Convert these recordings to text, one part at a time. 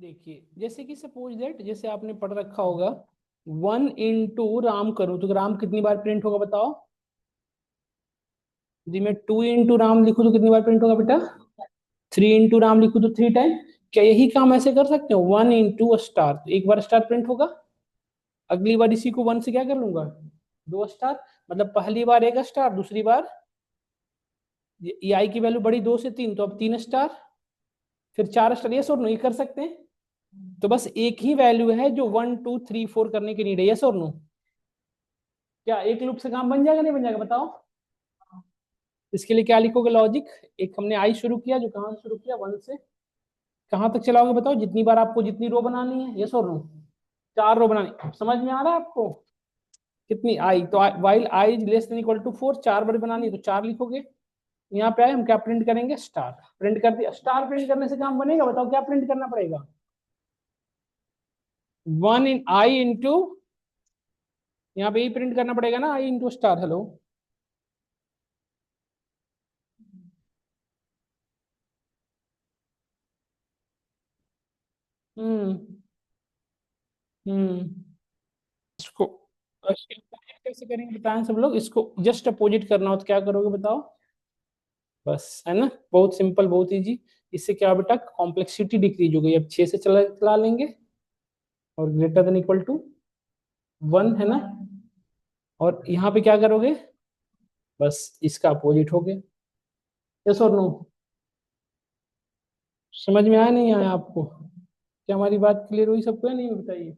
देखिए जैसे कि सपोज दैट जैसे आपने पढ़ रखा होगा 1 इंटू राम करूं तो राम कितनी बार प्रिंट होगा बताओ। यदि मैं 2 इंटू राम लिखूं तो कितनी बार प्रिंट होगा बेटा। 3 इंटू राम लिखूं तो 3 टाइम। क्या यही काम ऐसे कर सकते हो 1 इंटू स्टार तो एक बार स्टार प्रिंट होगा। अगली बार इसी को 1 से क्या कर लूंगा 2 स्टार। मतलब पहली बार एक स्टार दूसरी बार ये आई की वैल्यू बढ़ी 2 से 3 तो अब 3 स्टार फिर 4 स्टार। ये और नो ये कर सकते हैं। तो बस एक ही वैल्यू है जो 1 2 3 4 करने की नीड है। यस और नो। क्या एक लूप से काम बन जाएगा नहीं बन जाएगा बताओ। इसके लिए क्या लिखोगे लॉजिक। एक हमने आई शुरू किया जो कहां से शुरू किया 1 से कहां तक चलाओगे बताओ जितनी बार आपको जितनी रो बनानी है। यस और नो। 4 रो बनानी समझ में आ रहा है आपको। कितनी आई तो while i is less than equal to 4 4 बार बनानी है तो 4 लिखोगे। यहाँ पे आए हम क्या प्रिंट करेंगे स्टार। प्रिंट कर दिया स्टार प्रिंट करने से काम बनेगा बताओ क्या प्रिंट करना पड़ेगा 1 इन आई इंटू यहाँ पे ही प्रिंट करना पड़ेगा ना आई इंटू स्टार। हेलो हम्म हम्म इसको इसके opposite कैसे करेंगे बताएं सब लोग। इसको जस्ट अपोजिट करना हो तो क्या करोगे बताओ। बस है ना बहुत सिंपल बहुत इजी। इससे क्या बेटा कॉम्प्लेक्सिटी डिक्रीज हो गई। अब 6 से चला चला लेंगे और ग्रेटर देन इक्वल टू 1 है ना। और यहाँ पे क्या करोगे बस इसका अपोजिट हो गया। यस और नो। समझ में आया नहीं आया आपको। क्या हमारी बात क्लियर हुई सबको या नहीं बताइए।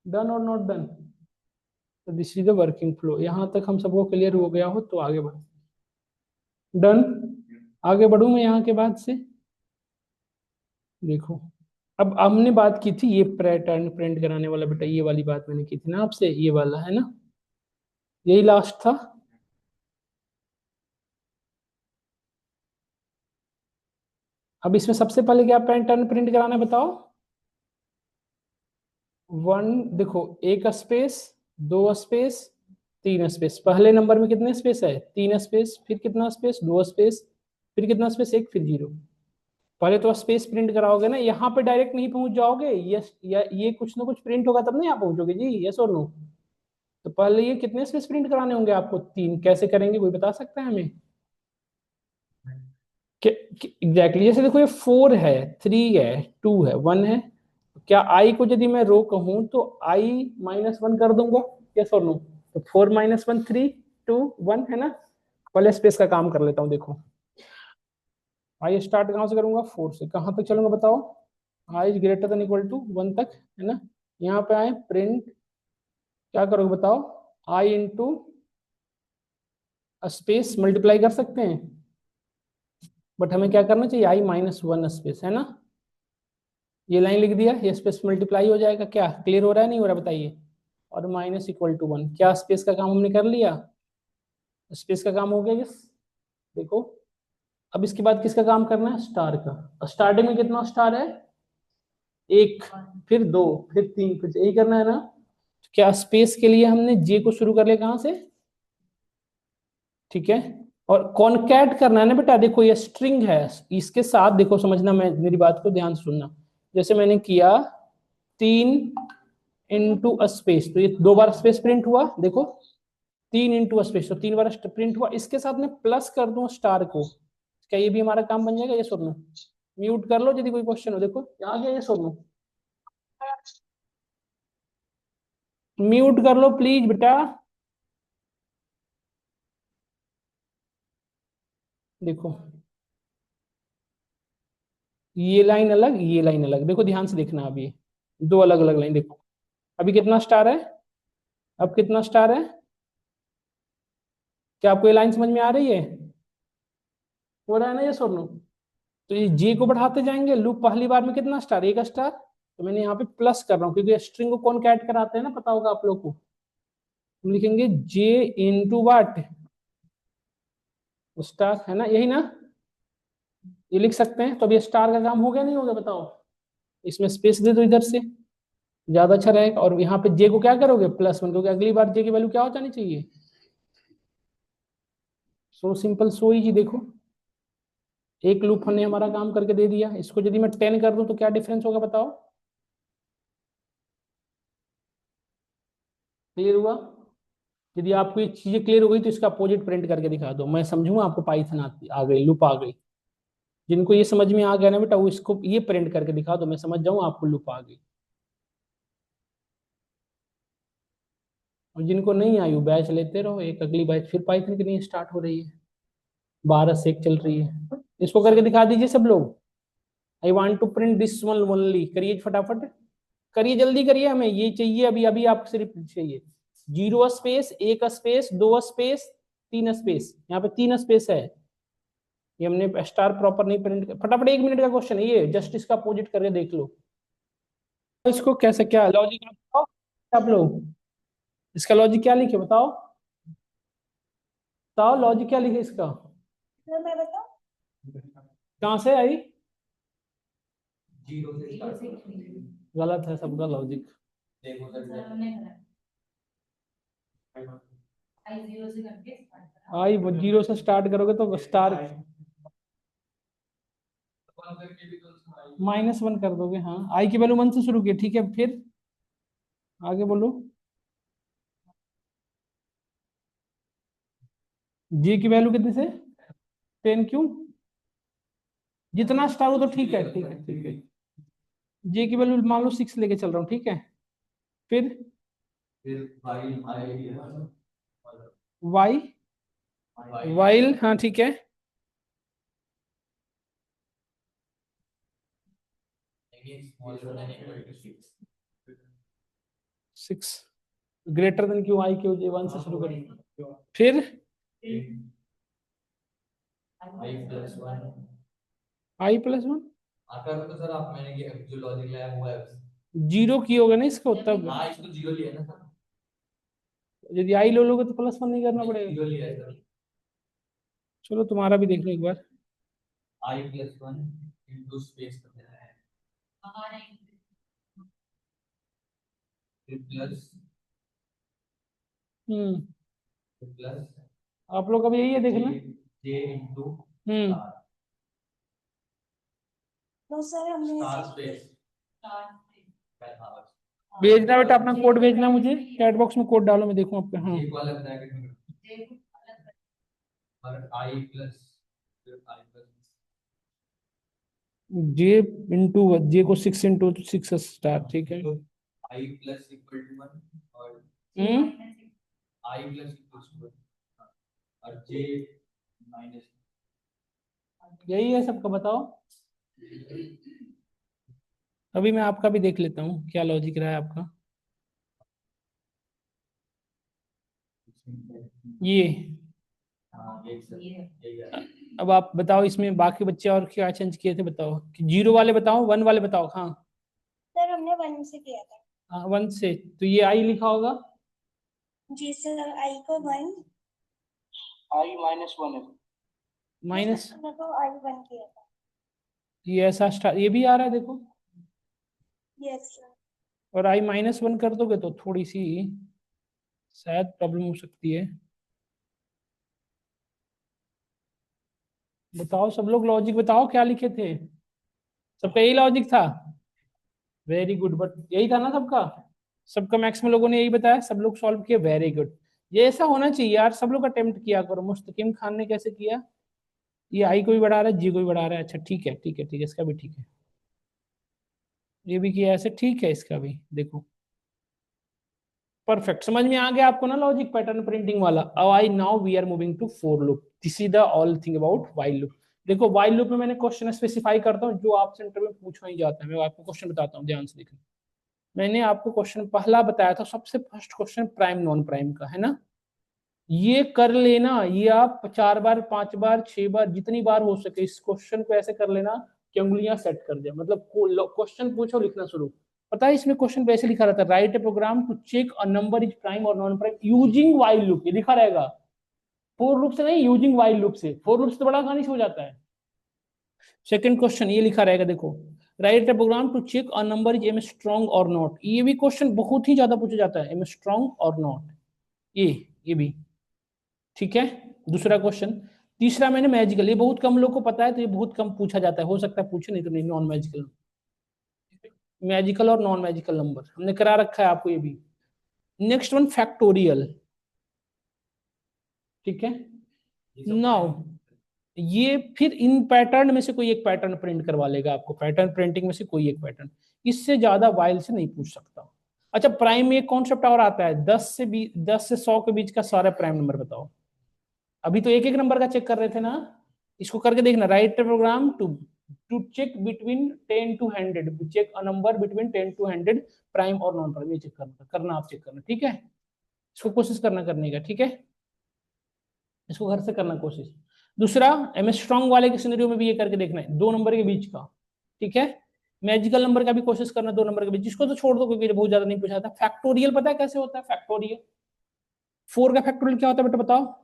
डन और नॉट डन। तो this is the working flow. यहाँ तक हम सबको क्लियर हो गया हो तो आगे बढ़ो। डन। आगे बढ़ू मैं यहाँ के बाद से। देखो अब हमने बात की थी ये पैटर्न प्रिंट कराने वाला बेटा ये वाली बात मैंने की थी ना आपसे ये वाला है ना। यही लास्ट था। अब इसमें सबसे पहले क्या पैटर्न प्रिंट कराना है बताओ। 1 देखो एक स्पेस 2 स्पेस 3 स्पेस। पहले नंबर में कितने स्पेस है 3 स्पेस फिर कितना स्पेस 2 स्पेस फिर कितना स्पेस एक फिर 0। पहले तो स्पेस प्रिंट कराओगे ना यहाँ पे डायरेक्ट नहीं पहुंच जाओगे। यस या ये कुछ ना कुछ प्रिंट होगा तब ना यहाँ पहुंचोगे जी। यस और नो। तो पहले ये कितने स्पेस प्रिंट कराने होंगे आपको 3। कैसे करेंगे कोई बता सकता है हमें। एग्जैक्टली जैसे देखो ये 4 है 3 है 2 है 1 है। क्या आई को यदि मैं रो कहूं तो आई -1 कर दूंगा। यस और नो। तो 4 - 1 3 2 1 है ना। पहले स्पेस का काम कर लेता हूँ देखो। आई स्टार्ट कहाँ से करूंगा 4 से कहाँ तक चलूंगा बताओ। I is greater than equal to 1 तक है ना। यहाँ पे आए प्रिंट क्या करोगे बताओ आई इंटू स्पेस मल्टीप्लाई कर सकते हैं। बट हमें क्या करना चाहिए आई -1 स्पेस है ना। ये लाइन लिख दिया ये स्पेस मल्टीप्लाई हो जाएगा। क्या क्लियर हो रहा है नहीं हो रहा बताइए। और -1 क्या स्पेस का काम हमने कर लिया। स्पेस का काम हो गया यस। देखो अब इसके बाद किसका काम करना है स्टार का। स्टार्टिंग में कितना स्टार है एक फिर 2 फिर 3 फिर यही करना है ना। क्या स्पेस के लिए हमने जे को शुरू कर लिया कहां से। ठीक है। और कॉन्कैट करना है ना बेटा। देखो ये स्ट्रिंग है इसके साथ देखो समझना मैं मेरी बात को ध्यान से सुनना। जैसे मैंने किया 3 इंटू स्पेस तो ये 2 बार स्पेस प्रिंट हुआ देखो। 3 इंटू स्पेस तो 3 बार प्रिंट हुआ। इसके साथ में प्लस कर दूं स्टार को क्या ये भी हमारा काम बन जाएगा ये सुन लो। म्यूट कर लो यदि कोई क्वेश्चन हो देखो आ गया ये सुन लो। म्यूट कर लो प्लीज बेटा। देखो ये लाइन अलग ये लाइन अलग देखो ध्यान से देखना। अभी दो अलग अलग लाइन देखो। अभी कितना स्टार है अब कितना स्टार है। क्या आपको ये लाइन समझ में आ रही है हो रहा है ना ये सुन लो। तो ये जे को बढ़ाते जाएंगे लूप पहली बार में कितना स्टार एक स्टार। तो मैंने यहाँ पे प्लस कर रहा हूँ क्योंकि स्ट्रिंग को कौन कैट कराते हैं ना पता होगा आप लोग को। हम लिखेंगे जे इंटू वाट स्टार है ना यही ना। ये लिख सकते हैं तो अब ये स्टार का काम हो गया नहीं हो गया बताओ। इसमें स्पेस दे दो इधर से ज्यादा अच्छा रहेगा। और यहाँ पे जे को क्या करोगे +1 क्योंकि अगली बार जे की वैल्यू क्या हो जानी चाहिए। सो सिंपल सो इजी देखो एक लूप ने हमारा काम करके दे दिया। इसको यदि मैं 10 कर दूं तो क्या डिफरेंस होगा बताओ? क्लियर हुआ? यदि आपको ये चीजें क्लियर हो गई तो इसका अपोजिट प्रिंट करके दिखा दो, मैं समझूंगा आपको पाइथन आ गई, लूप आ गई। जिनको ये समझ में आ गया ना बेटा, वो इसको ये प्रिंट करके दिखा दो, मैं समझ जाऊँ आपको लूप आ गई। और जिनको नहीं आई वो बैच लेते रहो, एक अगली बैच फिर पाइथन के लिए स्टार्ट हो रही है, 12 से 1 चल रही है। इसको करके दिखा दीजिए सब लोग। I want to print this one only, करिए फटाफट, करिए जल्दी करिए, हमें ये चाहिए अभी, अभी आपको सिर्फ चाहिए 0 स्पेस, 1 स्पेस, 2 स्पेस, 3 स्पेस, यहाँ पे 3 स्पेस है। ये हमने स्टार प्रॉपर नहीं प्रिंट, फटाफट 1 मिनट का क्वेश्चन है ये, जस्ट इसका अपोजिट करके देख लो। इसको कैसे, क्या लॉजिक बताओ आप लोग, इसका लॉजिक क्या लिखे बताओ, बताओ लॉजिक क्या लिखे इसका? मैं बताऊं? कहाँ से आई? गलत है सबका लॉजिक। आई वो 0 से स्टार्ट करोगे तो स्टार -1 कर दोगे। हाँ, आई की वैल्यू 1 से शुरू की, ठीक है, फिर आगे बोलो। जे की वैल्यू कितने से? 10 क्यों? जितना स्टार हो तो ठीक है, ठीक है, ठीक है। जे की वैल्यू मान लो 6 लेके चल रहा हूँ, ठीक है, फिर वाई, वाइल, हाँ ठीक है, 6 ग्रेटर देन क्यों, आई क्यों, जे 1 से शुरू करेंगे, फिर i+1 आकर तो सर आप मैंने ये जो लॉजिक लाया हुआ है 0 की होगा ना इसको तब, हाँ इसको 0 लिया ना सर, यदि आई लो लोगे तो +1 नहीं करना पड़ेगा। 0 लिया है सर, चलो तुम्हारा भी देख लो एक बार। i+1 इनटू स्पेस कर देना है, फिर प्लस हम्म, प्लस आप लोग अब यही है देखना। जे इनटू हम्म, तो सर हमने स्टार स्पेस भेजना बेटा, अपना कोड भेजना मुझे, चैट बॉक्स में कोड डालो, मैं देखूं आपका। हाँ, एक वाला ब्रैकेट में और आई प्लस आई प्लस जे इंटू, जे को 6 इंटू 6 स्टार, ठीक है। आई प्लस इक्वल टू 1 और हम्म, आई प्लस इक्वल टू 1 और जे माइनस, यही है सबका, बताओ। अभी मैं आपका भी देख लेता हूँ क्या लॉजिक रहा है आपका। ये हाँ एक सर यही है। अब आप बताओ, इसमें बाकी बच्चे और क्या चेंज किए थे बताओ, कि 0 वाले बताओ, 1 वाले बताओ। हाँ, सर हमने 1 से किया था। हाँ 1 से, तो ये आई लिखा होगा। जी सर, आई को 1, I-1 है, माइनस, मैं तो आई 1 किया था। ये ऐसा स्टार, ये भी आ रहा है देखो। यस सर, और I-1 कर दोगे तो थोड़ी सी शायद प्रॉब्लम हो सकती है। बताओ सब लोग लॉजिक बताओ क्या लिखे थे, सबका यही लॉजिक था? वेरी गुड, बट यही था ना सबका? सबका मैक्सिमम लोगों ने यही बताया, सब लोग सॉल्व किए, वेरी गुड। ये ऐसा होना चाहिए यार, सब लोग अटेम्प्ट किया करो। मुस्तकिम खान ने कैसे किया, ये आई को भी बढ़ा रहा है, जी को भी बढ़ा रहा है, अच्छा ठीक है, ठीक है, ठीक है, इसका भी ठीक है, ये भी किया ऐसे, ठीक है, इसका भी देखो। परफेक्ट, समझ में आ गया आपको ना लॉजिक पैटर्न प्रिंटिंग वाला। अब I now we are moving to for loop, this is the all thing about while loop. देखो व्हाइल लूप में मैंने क्वेश्चन स्पेसिफाई करता हूँ जो आप सेंटर में पूछा ही जाता है, मैं आपको क्वेश्चन बताता हूँ, ध्यान से देखना। मैंने आपको क्वेश्चन पहला बताया था, सबसे first question prime non prime का है ना, ये कर लेना, ये आप 4 बार 5 बार 6 बार जितनी बार हो सके इस क्वेश्चन को ऐसे कर लेना कि उंगलियां सेट कर जाए, मतलब क्वेश्चन पूछो लिखना शुरू। पता है इसमें क्वेश्चन पे ऐसे लिखा रहता है, write a program to check a number is prime और non prime using while loop, ये लिखा रहेगा। फोर लूप से नहीं, यूजिंग व्हाइल लूप से, फोर लूप से तो बड़ा आसानी से हो जाता है। सेकंड क्वेश्चन ये लिखा रहेगा देखो, write a program to check a number is Armstrong और नॉट, ये भी क्वेश्चन बहुत ही ज्यादा पूछा जाता है, एम स्ट्रॉन्ग और नॉट, ये भी ठीक है। दूसरा क्वेश्चन, तीसरा मैंने मैजिकल, ये बहुत कम लोग को पता है, तो ये बहुत कम पूछा जाता है, हो सकता है पूछे, नहीं तो नहीं। नॉन मैजिकल, मैजिकल और नॉन मैजिकल नंबर हमने करा रखा है आपको ये भी। नेक्स्ट वन फैक्टोरियल, ठीक है। नाउ ये फिर इन पैटर्न में से कोई एक पैटर्न प्रिंट करवा लेगा आपको, पैटर्न प्रिंटिंग में से कोई एक पैटर्न, इससे ज्यादा वाइल से नहीं पूछ सकता। अच्छा, प्राइम में एक कॉन्सेप्ट और आता है, 10 से 100 के बीच का सारा प्राइम नंबर बताओ। अभी तो एक एक नंबर का चेक कर रहे थे ना, इसको करके देखना। Write program to to check between 10 to 100, check a number between 10 to 100, prime और नॉन प्राइम, ये चेक करना आप चेक करना, ठीक है। इसको कोशिश करना करने का, ठीक है, इसको घर से करना कोशिश। दूसरा, एम एस स्ट्रॉन्ग वाले के सिनेरियो में भी ये करके देखना है, 2 नंबर के बीच का, ठीक है। मैजिकल नंबर का भी कोशिश करना 2 नंबर के बीच, जिसको तो छोड़ दो क्योंकि बहुत ज्यादा नहीं पूछा था। फैक्टोरियल पता है कैसे होता है फैक्टोरियल? 4 का फैक्टोरियल क्या होता है बेटा बताओ?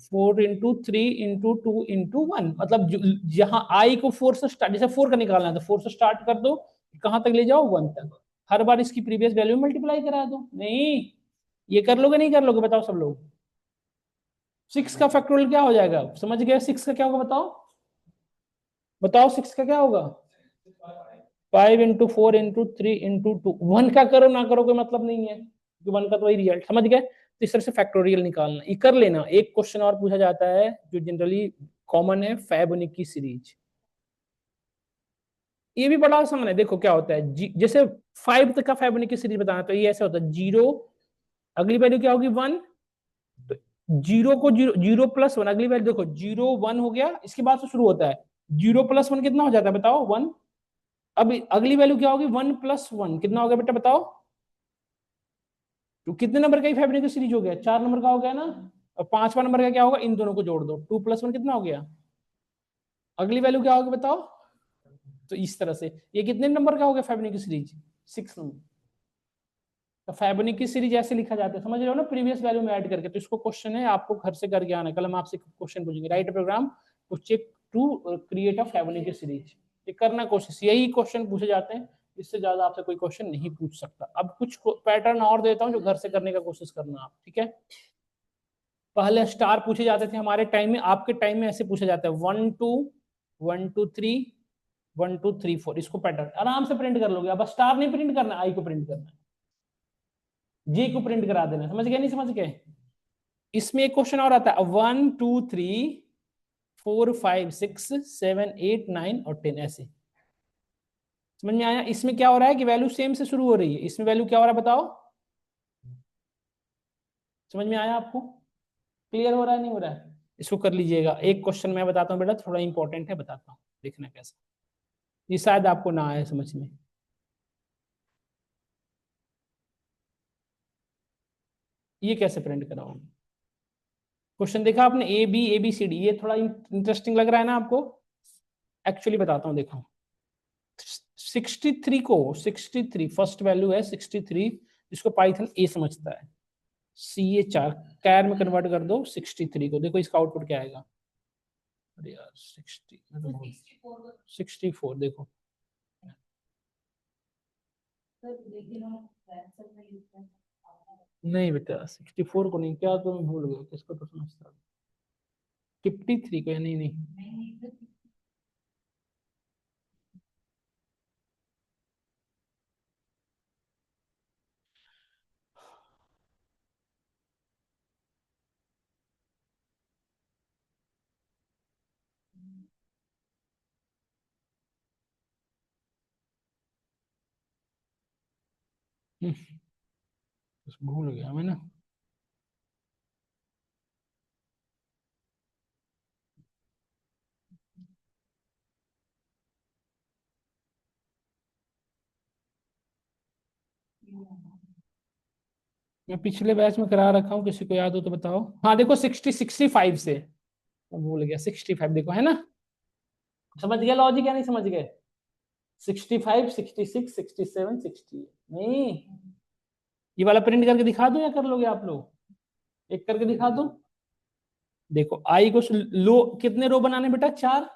4 into 3 into 2 into 1, मतलब जहां आई को 4 से स्टार्ट, जैसे 4 का निकालना है तो 4 से स्टार्ट कर दो, कहां तक ले जाओ 1 तक, हर बार इसकी प्रीवियस वैल्यू मल्टीप्लाई करा दो। नहीं, ये कर लोगे नहीं कर लोगे बताओ सब लोग? 6 का फैक्टोरियल क्या हो जाएगा, समझ गए? 6 का क्या होगा बताओ? बताओ 6 का क्या होगा? 5 into 4 into 3 into 2, 1 का करो ना करो कोई मतलब नहीं है, 1 का तो वही रिजल्ट, समझ गए? तो इस तरह से फैक्टोरियल निकालना, ये कर लेना। एक क्वेश्चन और पूछा जाता है जो जनरली कॉमन है, फैबोनिकी सीरीज। ये भी बड़ा आसान है, देखो क्या होता है, जैसे 5 तक का फैबोनिकी सीरीज बताना, तो ये ऐसा होता है, 0 अगली वैल्यू क्या होगी 1, तो 0 को 0 0 + 1 अगली वैल्यू देखो, 0 1 हो गया, इसके बाद से शुरू होता है, 0 + 1 कितना हो जाता है बताओ? 1। अब अगली वैल्यू क्या होगी? 1 + 1 कितना हो गया बेटा बताओ? तो कितने नंबर का फैबोनिकी सीरीज हो गया? 4 नंबर का हो गया ना। और 5वां नंबर का क्या होगा? इन दोनों को जोड़ दो, 2 + 1 कितना हो गया? अगली वैल्यू क्या होगी बताओ? तो इस तरह से ये कितने नंबर का हो गया फैबोनिकी सीरीज? 6 नंबर। तो फैबोनिकी सीरीज ऐसे लिखा जाता है, समझ रहे हो ना, प्रीवियस वैल्यू में ऐड करके। तो इसको क्वेश्चन है, आपको घर से करके आना है, कल हम आपसे क्वेश्चन पूछेंगे, write program to check to create a Fibonacci series. ये करना कोशिश, यही क्वेश्चन पूछे जाते हैं, इससे ज्यादा आपसे कोई क्वेश्चन नहीं पूछ सकता। अब कुछ पैटर्न और देता हूँ जो घर से करने का कोशिश करना आप, ठीक है। पहले स्टार पूछे जाते थे हमारे टाइम में, आपके टाइम में ऐसे पूछा जाता है 1 2 1 2 3 1 2 3 4, इसको पैटर्न आराम से प्रिंट कर लोगे। अब स्टार नहीं प्रिंट करना, आई को प्रिंट करना है, जे को प्रिंट करा देना, समझ गए नहीं समझ गए? इसमें एक क्वेश्चन और आता है, 1 2 3 4 5 6 7 8 9 और 10, ऐसे। समझ में आया? इसमें क्या हो रहा है कि वैल्यू सेम से शुरू हो रही है, इसमें वैल्यू क्या हो रहा है बताओ? समझ में आया आपको? क्लियर हो रहा है नहीं हो रहा है? इसको कर लीजिएगा। एक क्वेश्चन मैं बताता हूँ बेटा, थोड़ा इंपॉर्टेंट है, बताता हूँ, देखना कैसे। ये शायद आपको ना आए समझ में। ये कैसे प्रिंट कराऊं? क्वेश्चन देखा आपने, ए बी सी डी, ये थोड़ा इंटरेस्टिंग लग रहा है ना आपको? एक्चुअली बताता हूँ, देखो 63 को, 63 फर्स्ट वैल्यू है 63, जिसको पाइथन ए समझता है, CA4 कैर में कन्वर्ट कर दो 63 को, देखो इसका आउटपुट क्या आएगा। अरे यार 64 देखो, नहीं बेटा 64 को नहीं, क्या तुम भूल गए, किसको तो समझता? 53 को या नहीं नहीं, भूल गया मैं ना। मैं पिछले बैच में करा रखा हूँ, किसी को याद हो तो बताओ। हाँ देखो 65 से, मैं भूल गया 65 देखो है ना, समझ गया लॉजिक या नहीं समझ गए? 65 66 67 60, नहीं ये वाला प्रिंट करके दिखा दो या कर लोगे आप लोग? एक करके दिखा दो। देखो आई को लो, कितने रो बनाने बेटा? 4।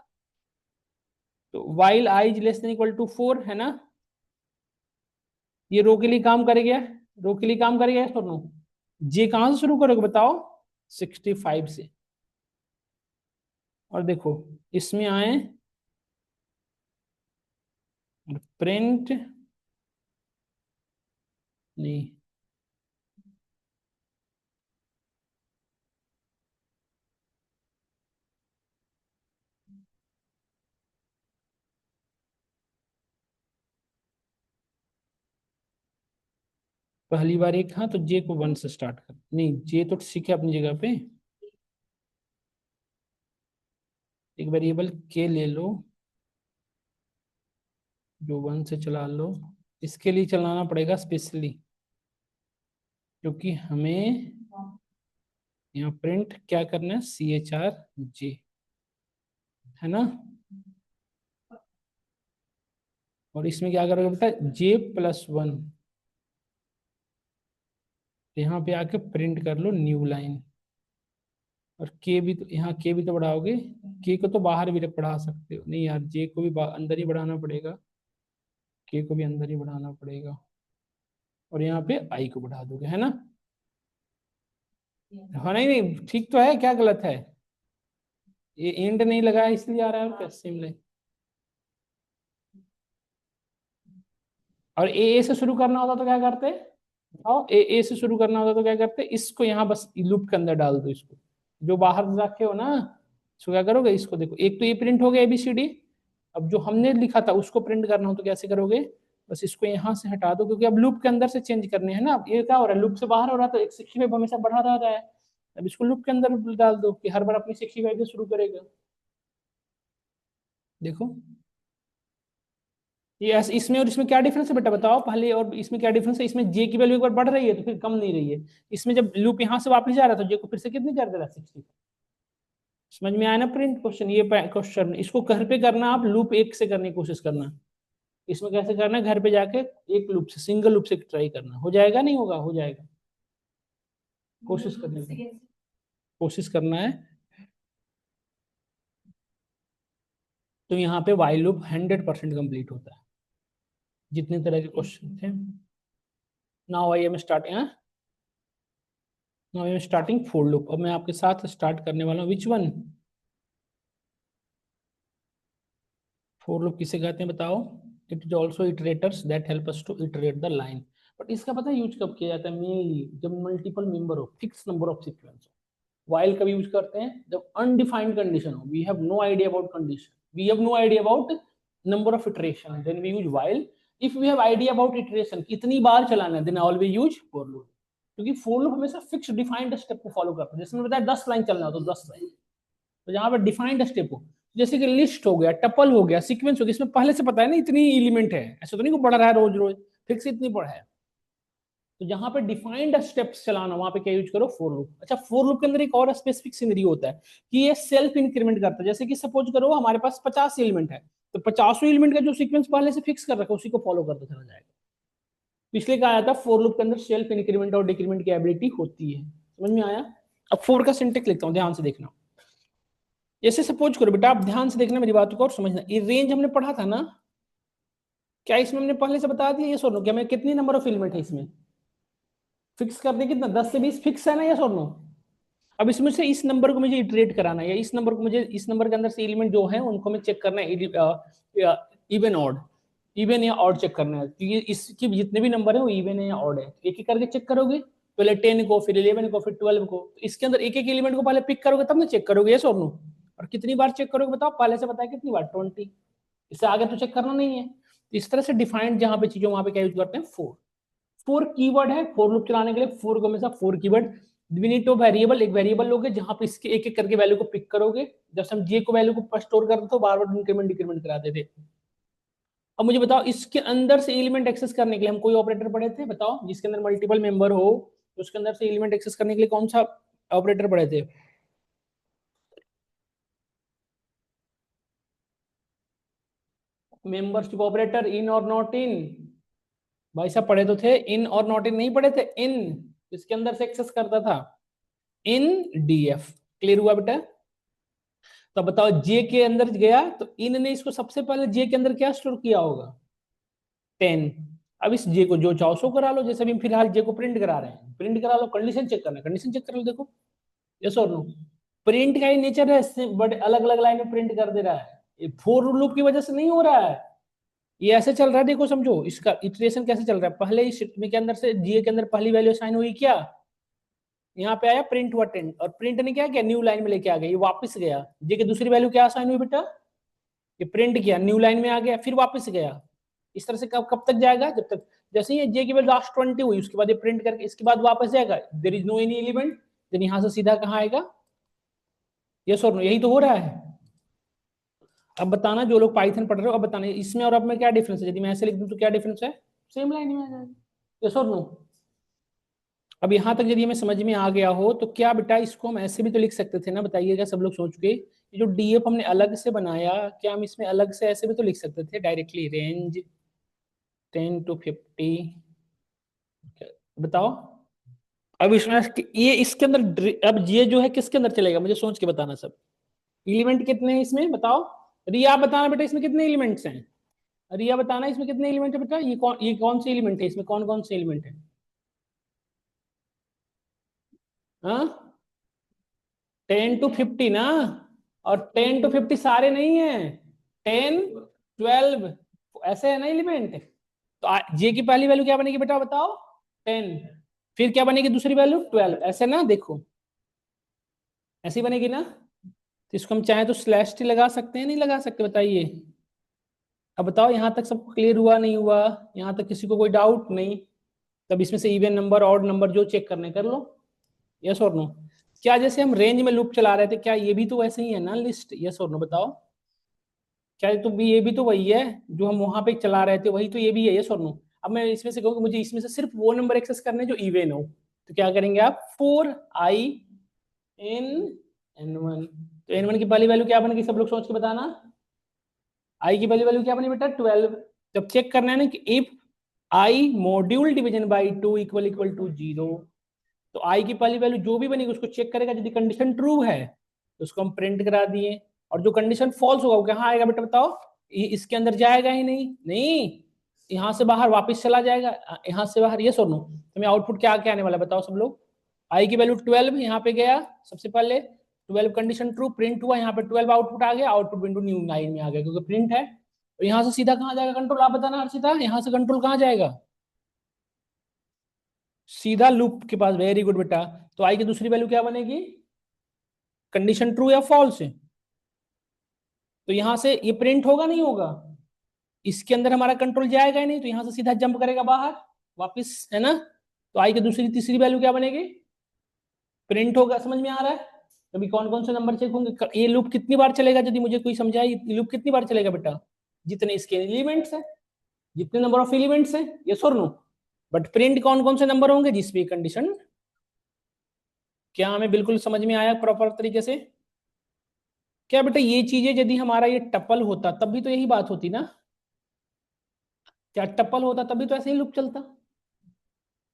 तो while i is less than equal to 4 है ना, ये रो के लिए काम करेगा, रो के लिए काम करेगा, सुनो। जे कहां से शुरू करोगे बताओ? 65 से। और देखो इसमें आए प्रिंट नहीं, पहली बार एक, हाँ तो जे को 1 से स्टार्ट कर, नहीं जे तो ठीक है अपनी जगह पे। एक वेरिएबल के ले लो जो 1 से चला लो, इसके लिए चलाना पड़ेगा स्पेशली, क्योंकि हमें यहाँ प्रिंट क्या करना है, CHR J, है ना। और इसमें क्या करोगे बेटा, J+1, यहाँ पे आके प्रिंट कर लो न्यू लाइन। और के भी तो, यहाँ के भी तो बढ़ाओगे, के को तो बाहर भी बढ़ा सकते हो, नहीं यार जे को भी अंदर ही बढ़ाना पड़ेगा, के को भी अंदर ही बढ़ाना पड़ेगा, और यहाँ पे आई को बढ़ा दोगे, है ना। हाँ नहीं नहीं ठीक तो है, क्या गलत है, ये एंड नहीं लगा है इसलिए आ रहा है, और क्या सिमले। और ए से शुरू करना होता तो क्या करते, और ए से शुरू करना होता तो क्या करते, इसको यहाँ बस लूप के अंदर डाल दो, इसको जो बाहर रखे हो ना, इसको क्या करोगे, इसको देखो, एक तो ये प्रिंट हो गया ABCD। अब जो हमने लिखा था उसको प्रिंट करना हो तो कैसे करोगे, बस इसको यहाँ से हटा दो, क्योंकि अब लूप के अंदर से चेंज करने हैं ना। अब ये क्या हो रहा है, लूप से बाहर हो रहा है तो एक 65 हमेशा बढ़ा रहा है। अब इसको लूप के अंदर डाल दो कि हर बार अपनी 65 से शुरू करेगा। देखो ये इसमें और इसमें क्या डिफरेंस है बेटा, बताओ पहले और इसमें क्या डिफरेंस है। इसमें जे की वैल्यू एक बार बढ़ रही है तो फिर कम नहीं रही है, इसमें जब लूप यहाँ से वापस जा रहा है तो जे को फिर से कितनी कर दे रहा है, 60। समझ में आया ना प्रिंट क्वेश्चन, ये क्वेश्चन इसको घर पे करना, आप लूप एक से करने की कोशिश करना। इसमें कैसे करना है, घर पे जाके एक लूप से, सिंगल लूप से ट्राई करना, हो जाएगा नहीं होगा, हो जाएगा, कोशिश करने की, कोशिश करना है। तो यहाँ पे वाइल लूप 100% कंप्लीट होता है, जितने तरह के क्वेश्चन थे। Now I am starting, now I am starting for loop. अब मैं आपके साथ स्टार्ट करने वाला हूँ, विच वन, फोर लूप किसे कहते हैं बताओ। It is also iterators that help us to iterate the line. But इसका पता है यूज कब किया जाता है, मेनली जब मल्टीपल मेंबर हो, फिक्स नंबर ऑफ सीक्वेंस हो। वाइल कब यूज करते हैं, जब अनडिफाइंड कंडीशन हो, we have no idea about condition, we have no idea about number of iteration, then we use while. If we have idea about iteration, कितनी बार चलाना है, then all we use for loop. क्योंकि for loop हमेशा fix defined step को follow करता है, जैसे मैं बताया 10 लाइन चलना हो तो 10 लाइन, तो जहां पर डिफाइंड स्टेप हो, जैसे कि लिस्ट हो गया, टपल हो गया, सीक्वेंस हो गया, इसमें पहले से पता है ना इतनी एलिमेंट है, ऐसा तो नहीं को बढ़ रहा है रोज रोज, फिक्स इतनी बढ़ है। तो जहां पे डिफाइंड स्टेप्स चलाना, वहां पे क्या यूज करो, फोर लूप। अच्छा फोर लूप के अंदर एक और स्पेसिफिक सिनेरियो होता है कि ये सेल्फ इंक्रीमेंट करता है। जैसे कि सपोज करो हमारे पास 50 एलिमेंट है, तो 50 एलिमेंट का जो सीक्वेंस पहले से फिक्स कर रखा है उसी को फॉलो करता चला जाएगा। पिछले का आया था फोर लूप के अंदर सेल्फ इंक्रीमेंट और डिक्रीमेंट की एबिलिटी होती है, समझ में आया। अब फोर का सिंटेक्स लिखता हूं, ध्यान से देखना। जैसे सपोज करो बेटा, आप ध्यान से देखना मेरी बात को और समझना, ये रेंज हमने पढ़ा था ना, क्या इसमें हमने पहले से बता दिया, ये सोनो क्या, मैं कितनी नंबर ऑफ एलिमेंट है इसमें फिक्स कर दे, कितना 10 से 20 फिक्स है ना, ये सोनो। अब इसमें से इस नंबर को मुझे इटरेट कराना है, या इस नंबर को मुझे, इस नंबर के अंदर से एलिमेंट जो है उनको मैं चेक करना है, इवन ऑड, इवन या ऑड चेक करना है, क्योंकि इसके जितने भी नंबर है वो इवन है या ऑड है। एक एक करके चेक करोगे, पहले 10 को, फिर 11 को, फिर 12 को, तो इसके अंदर एक एक एलिमेंट को पहले पिक करोगे तब ना चेक करोगे, यस और नो। और कितनी बार चेक करोगे बताओ, पहले से बताया कितनी बार, 20, इससे आगे तो चेक करना नहीं है। तो इस तरह से डिफाइंड जहां पे चीजों, वहां पे क्या यूज करते हैं, फोर। फोर कीवर्ड है फोर लूप चलाने के लिए, फोर को हमेशा for keyword. We need to variable, एक वेरिएबल लोगे जहां पे इसके एक एक करके वैल्यू को पिक करोगे। जब हम जे को वैल्यू को स्टोर करते तो बार बार इंक्रीमेंट डिक्रीमेंट कराते थे। अब मुझे बताओ, इसके अंदर से एलिमेंट एक्सेस करने के लिए हम कोई ऑपरेटर पढ़े थे, बताओ, जिसके अंदर मल्टीपल मेंबर हो तो उसके अंदर से एलिमेंट एक्सेस करने के लिए कौन सा ऑपरेटर पढ़े थे। मेंबरशिप ऑपरेटर, इन और नॉट इन, भाई साहब पढ़े तो थे, इन और नॉट इन नहीं पढ़े थे, इन इसके अंदर से एक्सेस करता था, इन डीएफ। क्लियर हुआ बेटा। तो बताओ जे के अंदर गया तो इन ने इसको सबसे पहले जे के अंदर क्या स्टोर किया होगा, 10। अब इस जे को जो चाहो सो करा लो, जैसे अभी फिलहाल जे को प्रिंट करा रहे हैं, प्रिंट करा लो, कंडीशन चेक करना, कंडीशन चेक कर लो, देखो यस और नो। प्रिंट का ही नेचर है, बट अलग अलग लाइन में प्रिंट कर दे रहा है। फोर लूप की वजह से नहीं हो रहा है, ये ऐसे चल रहा है। देखो समझो इसका इटरेशन कैसे चल रहा है। पहले इस के अंदर से जीए के अंदर पहली वैल्यू असाइन हुई क्या, यहाँ पे आया प्रिंट हुआ 10, और प्रिंट ने क्या किया, न्यू लाइन में लेके आ गया, ये वापस गया। जे की दूसरी वैल्यू क्या असाइन हुई बेटा, ये प्रिंट किया, न्यू लाइन में आ गया, फिर वापस गया। इस तरह से कब कब तक जाएगा, जब तक जैसे ये जे की वैल्यू लास्ट 20 हुई, उसके बाद ये प्रिंट करके इसके बाद वापस जाएगा। There is no any element, then यहाँ से सीधा कहाँ आएगा, यस और नो, यही तो हो रहा है। अब बताना जो लोग पाइथन पढ़ रहे हो, अब बताना इसमें और अब में क्या डिफरेंस है। यदि मैं ऐसे लिख दूं तो क्या डिफरेंस है, सेम लाइन में आ जाएगा, यस और नो। अब यहाँ तक यदि हमें समझ में आ गया हो तो क्या बेटा इसको हम ऐसे भी तो लिख सकते थे ना, बताइएगा सब लोग सोच के। ये जो डीएफ हमने अलग से बनाया, क्या हम इसमें अलग से ऐसे भी तो लिख सकते थे डायरेक्टली, रेंज 10 to 50, बताओ। अब इसमें ये इसके अंदर अब ये जो है किसके अंदर चलेगा, मुझे सोच के बताना सब। एलिमेंट कितने हैं इसमें बताओ, रिया बताना बेटा इसमें कितने एलिमेंट्स हैं, रिया बताना इसमें कितने एलिमेंट है बेटा, ये कौन से एलिमेंट है, इसमें कौन कौन से एलिमेंट है, हाँ 10 to 50 ना, और 10 to 50 सारे नहीं है, 10 12 ऐसे है ना एलिमेंट। तो जे की पहली वैल्यू क्या बनेगी बेटा बताओ, 10, फिर क्या बनेगी दूसरी वैल्यू 12, ऐसे ना, देखो ऐसी बनेगी ना। तो इसको हम चाहे तो स्लैश टी लगा सकते हैं, नहीं लगा सकते बताइए। अब बताओ यहाँ तक सबको क्लियर हुआ नहीं हुआ, यहाँ तक किसी को कोई डाउट नहीं। तब इसमें से इवन नंबर ऑड नंबर जो चेक करने कर लो, यस और नो। क्या जैसे हम रेंज में लूप चला रहे थे, क्या ये भी तो वैसे ही है ना लिस्ट, यस और नो बताओ। क्या तो भी ये भी तो वही है जो हम वहां पे चला रहे थे, वही तो ये भी है, यस और नो। अब मैं इसमें से कहूँ कि मुझे इसमें से सिर्फ वो नंबर एक्सेस करने जो इवन हो, तो क्या करेंगे आप, 4i in n1। तो n1 की पहली वैल्यू क्या बनेगी, सब लोग सोच के बताना। i की पहली वैल्यू क्या बनी बेटा 12। जब चेक करना है ना कि if i module division by 2 equal equal to 0, तो i की पहली वैल्यू जो भी बनेगी उसको चेक करेगा, यदि कंडीशन ट्रू है तो उसको हम प्रिंट करा दिए, और जो कंडीशन फॉल्स होगा वो कहाँ आएगा बेटा बताओ, इसके अंदर जाएगा ही नहीं, नहीं यहाँ से बाहर वापस चला जाएगा, यहाँ से बाहर, ये सुन लो। तो हमें आउटपुट क्या क्या आने वाला बताओ सब लोग। i की वैल्यू 12 यहाँ पे गया, सबसे पहले 12 कंडीशन ट्रू, प्रिंट हुआ, यहाँ पे 12 आउटपुट आ गया, आउटपुट विंडो न्यू लाइन में आ गया क्योंकि प्रिंट है। तो यहाँ से सीधा कहाँ जाएगा कंट्रोल, आप बताना हर्षिता, यहाँ से कंट्रोल कहाँ जाएगा, सीधा लूप के पास, वेरी गुड बेटा। तो आई की दूसरी वैल्यू क्या बनेगी, कंडीशन ट्रू या फॉल्स है, तो यहां से ये प्रिंट होगा नहीं होगा, इसके अंदर हमारा कंट्रोल जाएगा ही नहीं, तो यहां से सीधा जंप करेगा बाहर वापस, है ना। तो आई की दूसरी तीसरी वैल्यू क्या बनेगी, प्रिंट होगा, समझ में आ रहा है। अभी कौन कौन से नंबर चेक होंगे, ये लूप कितनी बार चलेगा, यदि मुझे कोई समझाए ये लूप कितनी बार चलेगा बेटा, जितने इसके एलिमेंट्स है, जितने नंबर ऑफ एलिमेंट्स है, ये और नो। बट प्रिंट कौन कौन से नंबर होंगे जिसपे कंडीशन, क्या हमें बिल्कुल समझ में आया प्रॉपर तरीके से। क्या बेटा ये चीजें यदि हमारा ये टपल होता तब भी तो यही बात होती ना, क्या टपल होता तब भी तो ऐसे ही लूप चलता।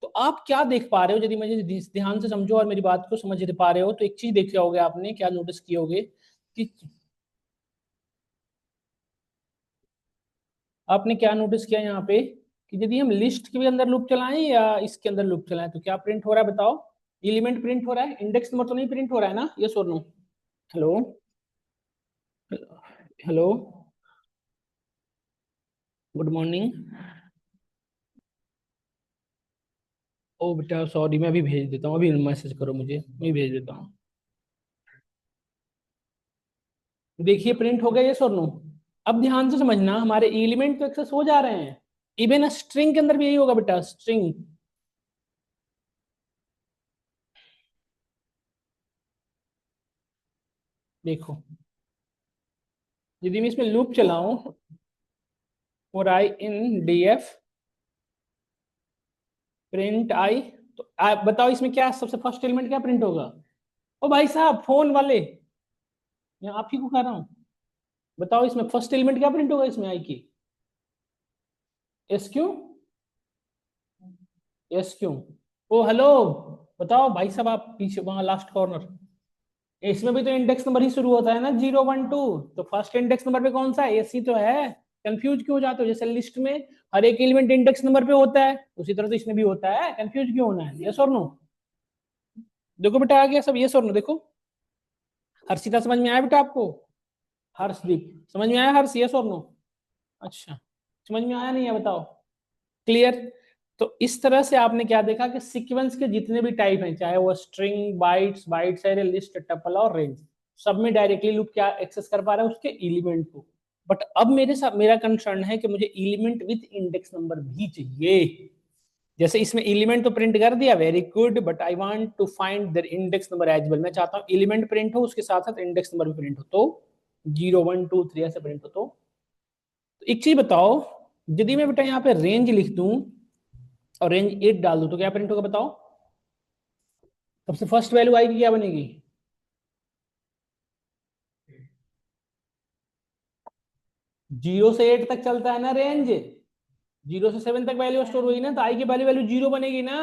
तो आप क्या देख पा रहे हो, यदि मुझे ध्यान से समझो और मेरी बात को समझ पा रहे हो, तो एक चीज देख रहे होगे आपने, क्या नोटिस किए होगे कि आपने क्या नोटिस किया यहाँ पे, कि यदि हम लिस्ट के भी अंदर लूप चलाएं या इसके अंदर लूप चलाएं तो क्या प्रिंट हो रहा है बताओ, एलिमेंट प्रिंट हो रहा है, इंडेक्स नंबर तो नहीं प्रिंट हो रहा है ना, यस और no. Hello, hello, good morning. ओ बेटा सॉरी, मैं अभी भेज देता हूँ, अभी मैसेज करो मुझे, मैं भेज देता हूँ। देखिए प्रिंट हो गया, ये और नो। अब ध्यान से समझना, हमारे एलिमेंट तो एक्सेस हो जा रहे हैं, इवन स्ट्रिंग के अंदर भी यही होगा बेटा, स्ट्रिंग देखो, यदि मैं इसमें लूप चलाऊं और आई इन डी एफ प्रिंट आई, तो आप बताओ इसमें क्या सबसे फर्स्ट एलिमेंट क्या प्रिंट होगा, ओ भाई साहब फोन वाले, मैं आप ही को कह रहा हूँ, बताओ इसमें फर्स्ट एलिमेंट क्या प्रिंट होगा इसमें आई की, एस क्यू, एस क्यू। ओ हेलो, बताओ भाई साहब, आप पीछे वहां लास्ट कॉर्नर, इसमें भी तो इंडेक्स नंबर ही शुरू होता है ना, 0 1 2, तो फर्स्ट इंडेक्स नंबर पे कौन सा है, एसी तो है। कंफ्यूज क्यों हो जाते हो, जैसे लिस्ट में हर एक एलिमेंट इंडेक्स नंबर पे होता है, उसी तरह तो इसमें भी होता है, कंफ्यूज क्यों होना है, यस और नो। देखो बेटा आ गया सब, यस और नो देखो। हर्षिता समझ में आया बेटा आपको? हर्षदीप समझ में आया? हर्ष यस और नो? अच्छा समझ में आया नहीं है बताओ? क्लियर? तो इस तरह से आपने क्या देखा कि सीक्वेंस के जितने भी टाइप हैं, चाहे वो string, bytes, bytes array, list, tuple और रेंज, सब में डायरेक्टली लूप क्या एक्सेस कर पा रहा है? उसके एलिमेंट को। बट अब मेरे साथ मेरा कंसर्न है कि मुझे एलिमेंट विद इंडेक्स नंबर भी चाहिए। जैसे इसमें एलिमेंट तो प्रिंट कर दिया, very good, but I want to find their index number as well. मैं चाहता हूं एलिमेंट प्रिंट हो, उसके साथ साथ इंडेक्स नंबर भी प्रिंट हो। तो 0 1 2 3 ऐसे प्रिंट हो। तो एक चीज बताओ, यदि मैं बेटा यहाँ पे रेंज लिख दूं और रेंज 8 डाल दूं तो क्या प्रिंट होगा बताओ? सबसे फर्स्ट वैल्यू आएगी क्या बनेगी? 0 से 8 तक चलता है ना रेंज, 0 से 7 तक वैल्यू स्टोर हुई ना, तो आई की वैल्यू वैल्यू 0 बनेगी ना।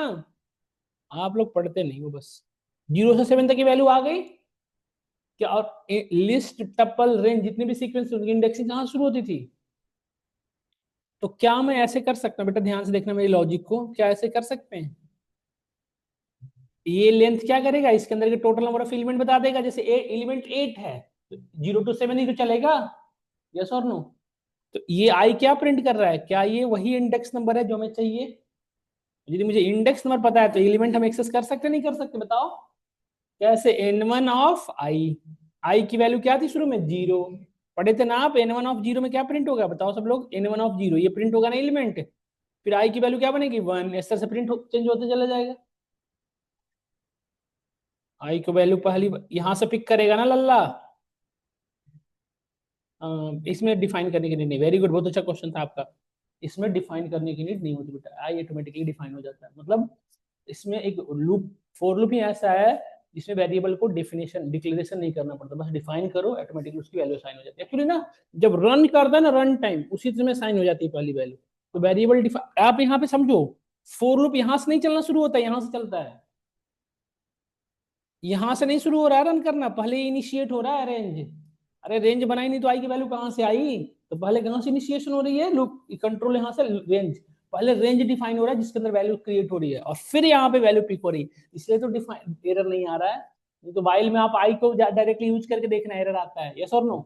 आप लोग पढ़ते नहीं हो बस। 0 से 7 तक की वैल्यू आ गई क्या? और लिस्ट, टपल, रेंज जितने भी सीक्वेंस उनकी इंडेक्सिंग कहां शुरू होती थी? तो क्या मैं ऐसे कर सकता हूँ बेटा, ध्यान से देखना मेरी लॉजिक को, क्या ऐसे कर सकते हैं? ये लेंथ क्या करेगा, इसके अंदर के टोटल नंबर ऑफ एलिमेंट बता देगा। जैसे एलिमेंट 8 है तो 0 to 7 ही तो चलेगा, यस और नो? तो ये आई क्या प्रिंट कर रहा है? क्या ये वही इंडेक्स नंबर है जो हमें चाहिए? यदि मुझे इंडेक्स नंबर पता है तो एलिमेंट हम एक्सेस कर सकते नहीं कर सकते बताओ? कैसे? n1 ऑफ आई की वैल्यू क्या थी शुरू में? 0। पढ़े थे ना आप? n1 ऑफ 0 में क्या प्रिंट होगा बताओ सब लोग? n1 ऑफ 0 ये प्रिंट होगा ना एलिमेंट। फिर आई की वैल्यू क्या बनेगी? 1। इस तरह से प्रिंट चेंज होते चला जाएगा। आई को वैल्यू पहली यहां से पिक करेगा ना लल्ला। इसमें डिफाइन करने की नीड नहीं। वेरी गुड, बहुत अच्छा क्वेश्चन था आपका। इसमें डिफाइन करने की नीड नहीं होती बेटा, आई ऑटोमेटिकली डिफाइन हो जाता है। मतलब इसमें एक लूप, फोर लूप ही ऐसा है जिसमें वेरिएबल को डेफिनेशन डिक्लेरेशन नहीं करना पड़ता, बस डिफाइन करो ऑटोमेटिकली उसकी वैल्यू साइन हो जाती है। एक्चुअली ना जब रन करता है ना रन टाइम, उसी समय साइन हो जाती है पहली वैल्यू। तो वेरिएबल आप यहाँ पे समझो, फोर लूप यहाँ से नहीं चलना शुरू होता है, यहाँ से चलता है। यहां से नहीं शुरू हो रहा है रन करना, पहले इनिशिएट हो रहा है रेंज। अरे रेंज बनाई नहीं तो आई की वैल्यू कहां से आई? तो पहले कहां से इनिशिएशन हो रही है? लूप कंट्रोल यहाँ से रेंज, पहले रेंज डिफाइन हो रहा है जिसके अंदर वैल्यू क्रिएट हो रही है और फिर यहाँ पे वैल्यू पिक हो रही है, इसलिए तो डिफाइन एरर नहीं आ रहा है। नहीं तो वाइल में आप आई को डायरेक्टली यूज करके देखना, एरर आता है, यस और नो?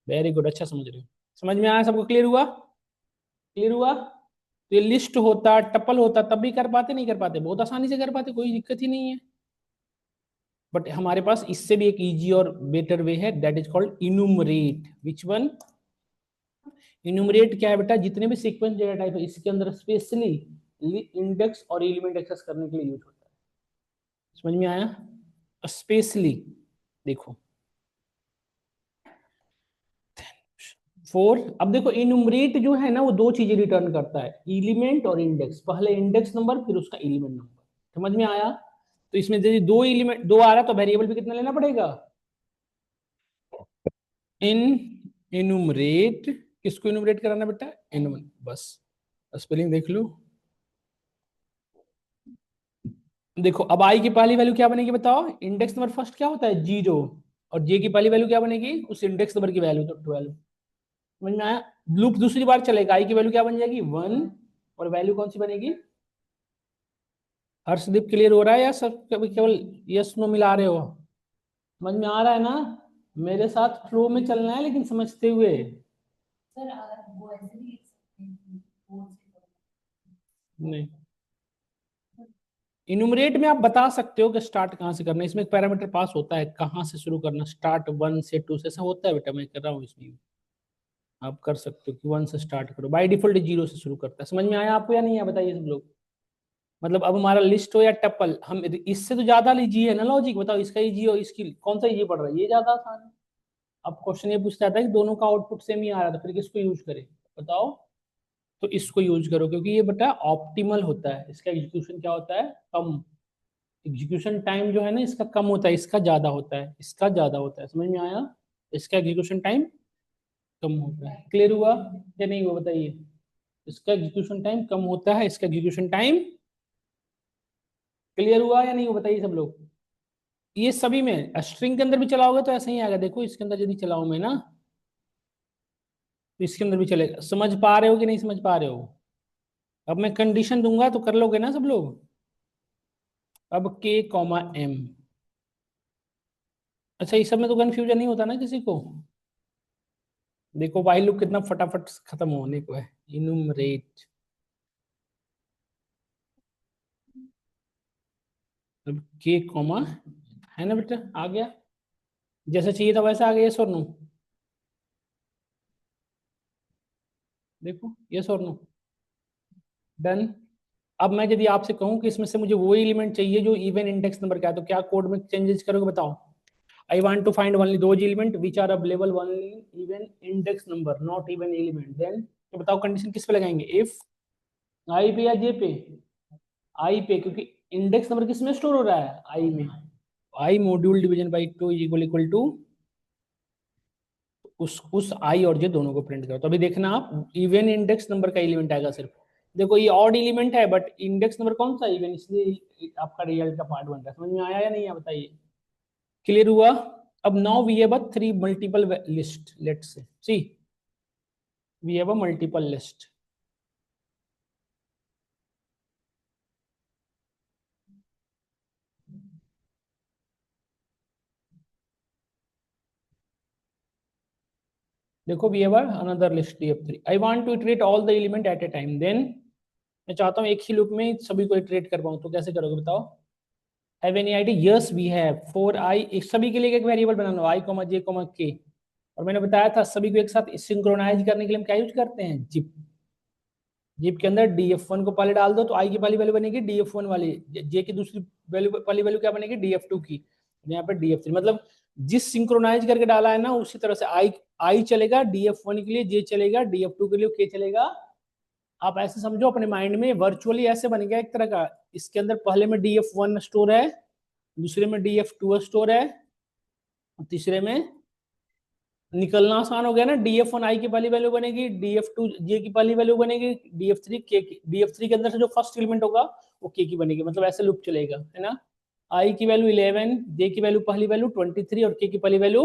वेरी गुड, अच्छा समझ रहे हो। समझ में आया सबको? क्लियर हुआ? क्लियर हुआ? तो ये लिस्ट होता, टपल होता, तब भी कर पाते नहीं कर पाते? बहुत आसानी से कर पाते, कोई दिक्कत ही नहीं है। बट हमारे पास इससे भी एक इजी और बेटर वे है, that is called इनुमरेट। Which one? इनुमरेट क्या है बेटा? जितने भी सीक्वेंस डेटा टाइप है इसके अंदर स्पेशली इंडेक्स और एलिमेंट एक्सेस करने के लिए यूज होता है। समझ में आया? स्पेशली देखो फोर। अब देखो इनुमरेट जो है ना वो दो चीजें रिटर्न करता है, एलिमेंट और इंडेक्स। पहले इंडेक्स नंबर फिर उसका एलिमेंट नंबर। समझ में आया? तो इसमें यदि दो एलिमेंट दो आ रहा है तो वेरिएबल भी कितना लेना पड़ेगा? इन इनुमरेट, किसको इनुमरेट कराना बेटा? इन, बस स्पेलिंग देख लो। देखो अब आई की पहली वैल्यू क्या बनेगी बताओ? इंडेक्स नंबर फर्स्ट क्या होता है? 0। और जे की पहली वैल्यू क्या बनेगी? उस इंडेक्स नंबर की वैल्यू, तो 12। समझ में आया? लूप दूसरी बार चलेगा, आई की वैल्यू क्या बन जाएगी? 1। और वैल्यू कौन सी बनेगी? हर्षदीप क्लियर हो रहा है या सब कभी केवल यस नो मिला रहे हो? समझ में आ रहा है ना? मेरे साथ फ्लो में चलना है लेकिन समझते हुए। सर अगर वो ऐसे भी लिख सकते हैं कि फोर से नहीं, इनुमरेट में आप बता सकते हो कि स्टार्ट कहां से करना है। इसमें एक पैरामीटर पास होता है कहां से शुरू करना, स्टार्ट 1 से 2 से, ऐसा होता है बेटा, मैं कर रहा हूँ इसमें। आप कर सकते हो कि 1 से स्टार्ट करो, बाय डिफॉल्ट 0 से शुरू करता है। समझ में आया आपको या नहीं है बताइए सब लोग? मतलब अब हमारा लिस्ट हो या टप्पल, हम इससे तो ज्यादा लीजिए है ना लॉजिक, बताओ इसका इजी हो, इसकी कौन सा इजी पड़ रहा है? ये ज्यादा आसान है। अब क्वेश्चन ये पूछता था कि दोनों का आउटपुट सेम ही आ रहा था, फिर किसको यूज करें बताओ? तो इसको यूज करो क्योंकि ये बेटा ऑप्टिमल होता है, इसका एग्जीक्यूशन क्या होता है? कम। एग्जीक्यूशन टाइम जो है ना इसका कम होता है, इसका ज्यादा होता है, इसका ज्यादा होता है। समझ में आया? इसका एग्जीक्यूशन टाइम कम होता है। क्लियर हुआ या नहीं हुआ बताइए? इसका एग्जीक्यूशन टाइम कम होता है, इसका एग्जीक्यूशन टाइम। क्लियर हुआ या नहीं हुआ बताइए सब लोग? ये सभी में स्ट्रिंग के अंदर भी चलाओगे तो ऐसा ही आएगा। देखो इसके अंदर यदि चलाऊं मैं ना तो इसके अंदर भी चलेगा। समझ पा रहे हो कि नहीं समझ पा रहे हो? अब मैं कंडीशन दूंगा तो कर लोगे ना सब लोग? अब k कॉमा m, अच्छा, इस सब में तो कंफ्यूजन नहीं होता ना किसी को। देखो वाइल लूप कितना फटाफट खत्म होने को है। इनुमरेट, अब के कॉमा, है ना बेटा, आ गया जैसा चाहिए था वैसा आ गया। यस और नो, देखो यस और नो, डन। अब मैं यदि आपसे कहूं कि इसमें से मुझे वो एलिमेंट चाहिए जो इवन इंडेक्स नंबर का है, तो क्या कोड में चेंजेस करोगे बताओ। I want to find only those element which are available only even index number not even element, then तो बताओ कंडीशन किस पे लगाएंगे, इफ आई पे या जे पे। आई पे, क्योंकि इंडेक्स नंबर किस में स्टोर हो रहा है, आई में। I module division by two equal equal to उस आई और जे दोनों को प्रिंट करो। तो अभी देखना आप, इवन इंडेक्स नंबर का एलिमेंट आएगा सिर्फ। देखो ये ऑड एलिमेंट है बट इंडेक्स नंबर कौन सा, इवन, इसलिए आपका रिजल्ट का पार्ट बन रहा है। समझ में आया या नहीं है बताइए, क्लियर हुआ। अब now we have a three multiple list, let's say see we have a multiple list. देखो we have another list df3, I want to iterate all the element at a time, then मैं चाहता हूँ एक ही loop में सभी को iterate कर पाऊँ, तो कैसे करोगे बताओ। Have any idea, yes we have for i, एक सभी के लिए एक वेरिएबल बनाना, i comma j comma k. और मैंने बताया था सभी को एक साथ सिंक्रोनाइज करने के लिए हम क्या यूज करते हैं, जिप। जिप के अंदर df1 को पहले डाल दो तो आई की पहली वैल्यू बनेगी df1 वाली, जे की दूसरी वैल्यू पहली वैल्यू क्या बनेगी df2 की, यहाँ पे df3। मतलब जिस सिंक्रोनाइज करके डाला है ना उसी तरह से आई चलेगा df1 के लिए, जे चलेगा df2 के लिए, के चलेगा। आप ऐसे समझो अपने माइंड में वर्चुअली ऐसे बन गया एक तरह का, इसके अंदर पहले में df1 स्टोर है, दूसरे में df2 स्टोर है, तीसरे में निकलना आसान हो गया ना, df1 आई की पहली वैल्यू बनेगी, df2 जे की पहली वैल्यू बनेगी, df3 के की, df3 के अंदर से जो फर्स्ट एलिमेंट होगा वो के की बनेगी। मतलब ऐसे लूप चलेगा, है ना। आई की वैल्यू 11, जे की वैल्यू पहली वैल्यू 23 और के की पहली वैल्यू,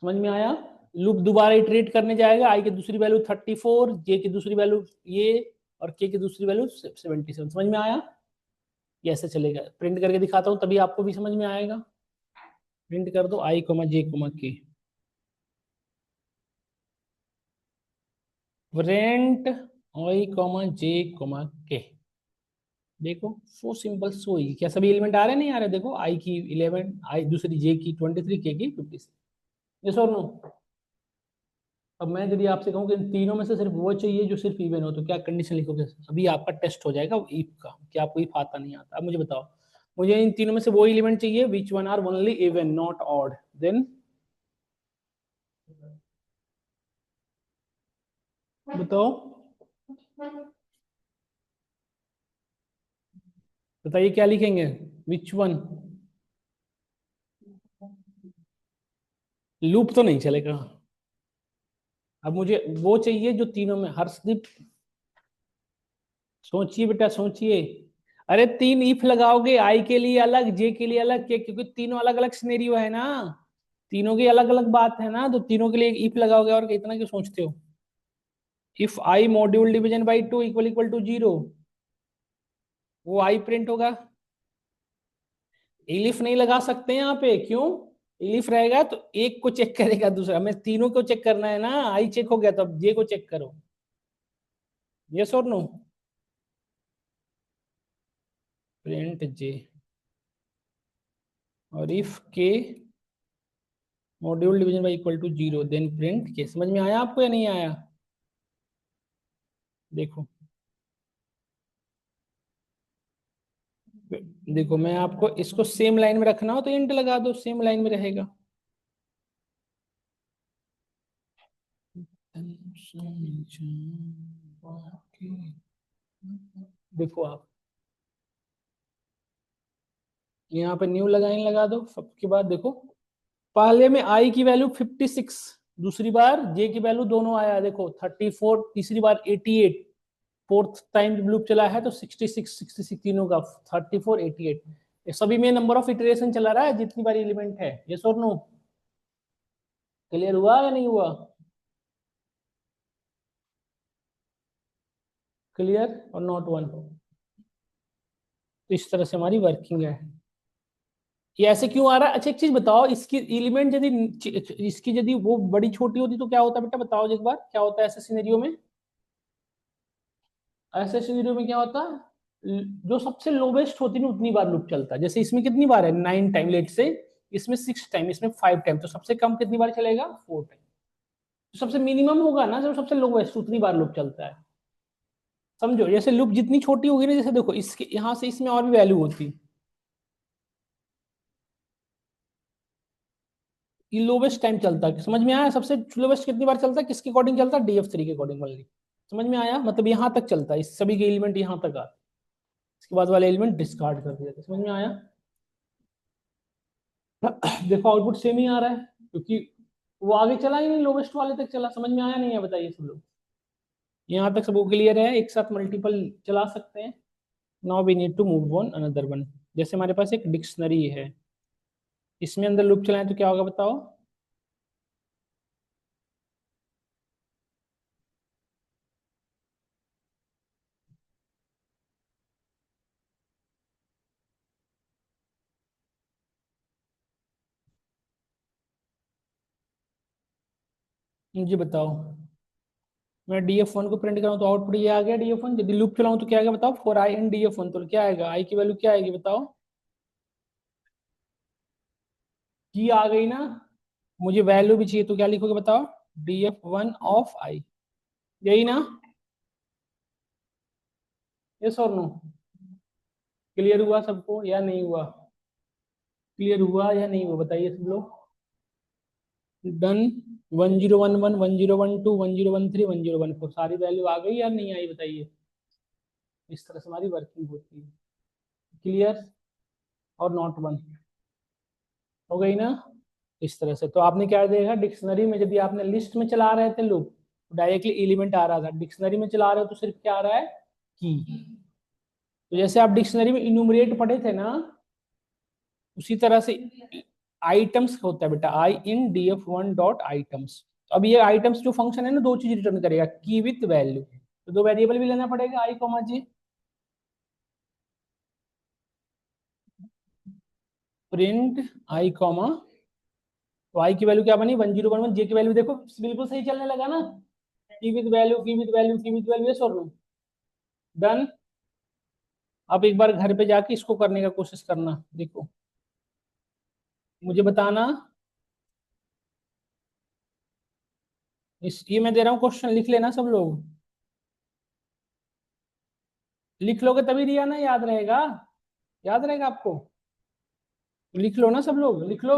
समझ में आया। लूप दोबारा इटरेट करने जाएगा, आई की दूसरी वैल्यू 34, जे की दूसरी वैल्यू ये, और के की दूसरी वैल्यू 77। समझ में आया, ये ऐसे चलेगा। प्रिंट करके दिखाता हूँ तभी आपको भी समझ में आएगा। प्रिंट कर दो i comma j comma k, print i comma j comma k. देखो सो सिंपल सो ही, क्या सभी एलिमेंट आ रहे नहीं आ रहे, देखो आई की 11, आई दूसरी जे की 23, के की 56। यस और नो। अब मैं यदि आपसे कहूँ कि इन तीनों में से सिर्फ वो चाहिए जो सिर्फ इवन हो, तो क्या कंडीशन लिखोगे। अभी आपका टेस्ट हो जाएगा इफ का, कि आपको इफ आता नहीं आता। अब मुझे बताओ, मुझे इन तीनों में से वो एलिमेंट चाहिए which one are only even not odd, then बताओ, बताइए क्या लिखेंगे, विच वन। लूप तो नहीं चलेगा। अब मुझे वो चाहिए जो तीनों में, हर्षदीप सोचिए बेटा सोचिए। अरे तीन इफ लगाओगे, आई के लिए अलग, जे के लिए अलग, के, क्योंकि तीनों अलग अलग सिनेरियो है ना, तीनों की अलग अलग बात है ना, तो तीनों के लिए इफ लगाओगे। और इतना क्यों सोचते हो। If i module division by two equal equal to zero, वो आई प्रिंट होगा। इलिफ नहीं लगा सकते यहाँ पे, क्यों। इलिफ रहेगा तो एक को चेक करेगा दूसरा, हमें तीनों को चेक करना है ना। आई चेक हो गया तो अब जे को चेक करो। यस और नो, प्रिंट जे। और if k module division by equal to zero, then print k. समझ में आया आपको या नहीं आया। देखो, देखो मैं आपको इसको सेम लाइन में रखना हो तो इंट लगा दो, सेम लाइन में रहेगा। देखो आप यहाँ पे न्यू लाइन लगा दो, सबके बाद देखो पहले में आई की वैल्यू 56, दूसरी बार जे की वैल्यू दोनों आया, देखो 34, तीसरी बार 88, फोर्थ टाइम लूप चला है तो 66 66 तीनों का 34 88। ये सभी में नंबर ऑफ इटरेशन चला रहा है जितनी बार एलिमेंट है। यस और नो, क्लियर हुआ या नहीं हुआ, क्लियर और नॉट वन। तो इस तरह से हमारी वर्किंग है। ये ऐसे क्यों आ रहा है? अच्छा एक चीज बताओ, इसकी एलिमेंट यदि इसकी यदि वो बड़ी छोटी होती तो क्या होता बेटा, बताओ एक बार क्या होता है ऐसे सिनेरियो में? ऐसे सिनेरियो में क्या होता, जो सबसे लोवेस्ट होती है उतनी बार लूप चलता है। जैसे इसमें कितनी बार है 9 टाइम लेट से, इसमें 6 टाइम, इसमें 5 टाइम, तो सबसे कम कितनी बार चलेगा 4 टाइम। तो सबसे मिनिमम होगा ना, जो सबसे लोवेस्ट उतनी बार लूप चलता है। समझो, जैसे लूप जितनी छोटी होगी ना, जैसे देखो इसके यहाँ से इसमें और भी वैल्यू होती, ये लोवेस्ट टाइम चलता है। समझ में आया? सबसे लोवेस्ट कितनी बार चलता है, किसके अकॉर्डिंग चलता है, DF3 के अकॉर्डिंग ओनली। समझ में आया? मतलब यहाँ तक चलता है, इस सभी के एलिमेंट यहाँ तक आते, इसके बाद वाले एलिमेंट डिस्कार्ड कर दिया। समझ में आया? देखो आउटपुट सेम ही आ रहा है, क्योंकि वो आगे चला ही नहीं, लोवेस्ट वाले तक चला। समझ में आया नहीं है? बताइए सब लोग, यहाँ तक सबको क्लियर है? एक साथ मल्टीपल चला सकते हैं। Now we need to move on another one. जैसे हमारे पास एक डिक्शनरी है, इसमें अंदर लूप चलाएं तो क्या होगा बताओ? मुझे बताओ, मैं DF1 को प्रिंट कराऊं तो आउटपुट ये आ गया DF1। यदि लूप चलाऊं तो क्या आएगा बताओ? फॉर आई इन DF1 तो क्या आएगा? आई की वैल्यू क्या आएगी बताओ? की आ गई ना? मुझे वैल्यू भी चाहिए तो क्या लिखोगे बताओ? DF1 ऑफ आई, यही ना? यस और नो? क्लियर हुआ सबको या नहीं हुआ? क्लियर हुआ या नहीं हुआ बताइए सब लोग। डन। 1011, 1012, 1013, 1014 सारी वैल्यू आ गई या नहीं आई बताइए? इस तरह से हमारी वर्किंग होती है। क्लियर? और नॉट वन हो गई ना? इस तरह से तो आपने क्या देखा, डिक्शनरी में यदि आपने लिस्ट में चला रहे थे लूप तो डायरेक्टली एलिमेंट आ रहा था, डिक्शनरी में चला रहे हो तो सिर्फ क्या आ रहा है, की। तो जैसे आप डिक्शनरी में इन्यूमरेट पढ़े थे ना, उसी तरह से आइटम्स होता है बेटा, आई इन DF1 डॉट आइटम्स। अब ये आइटम्स जो फंक्शन है ना, दो चीज रिटर्न करेगा, की विथ वैल्यू। तो दो वेरिएबल भी लेना पड़ेगा, आई comma ji. Print I comma, तो आई की वैल्यू क्या बनी 1011, जे की वैल्यू देखो बिल्कुल सही चलने लगा ना, की विद वैल्यू, की विद वैल्यू, की विद वैल्यू, यस और नो? डन। अब एक बार घर पे जाके इसको करने का कोशिश करना, देखो मुझे बताना। इस ये मैं दे रहा हूँ क्वेश्चन, लिख लेना सब लोग। लिख लोगे तभी दिया ना याद रहेगा, याद रहेगा आपको? लिख लो ना सब लोग, लिख लो।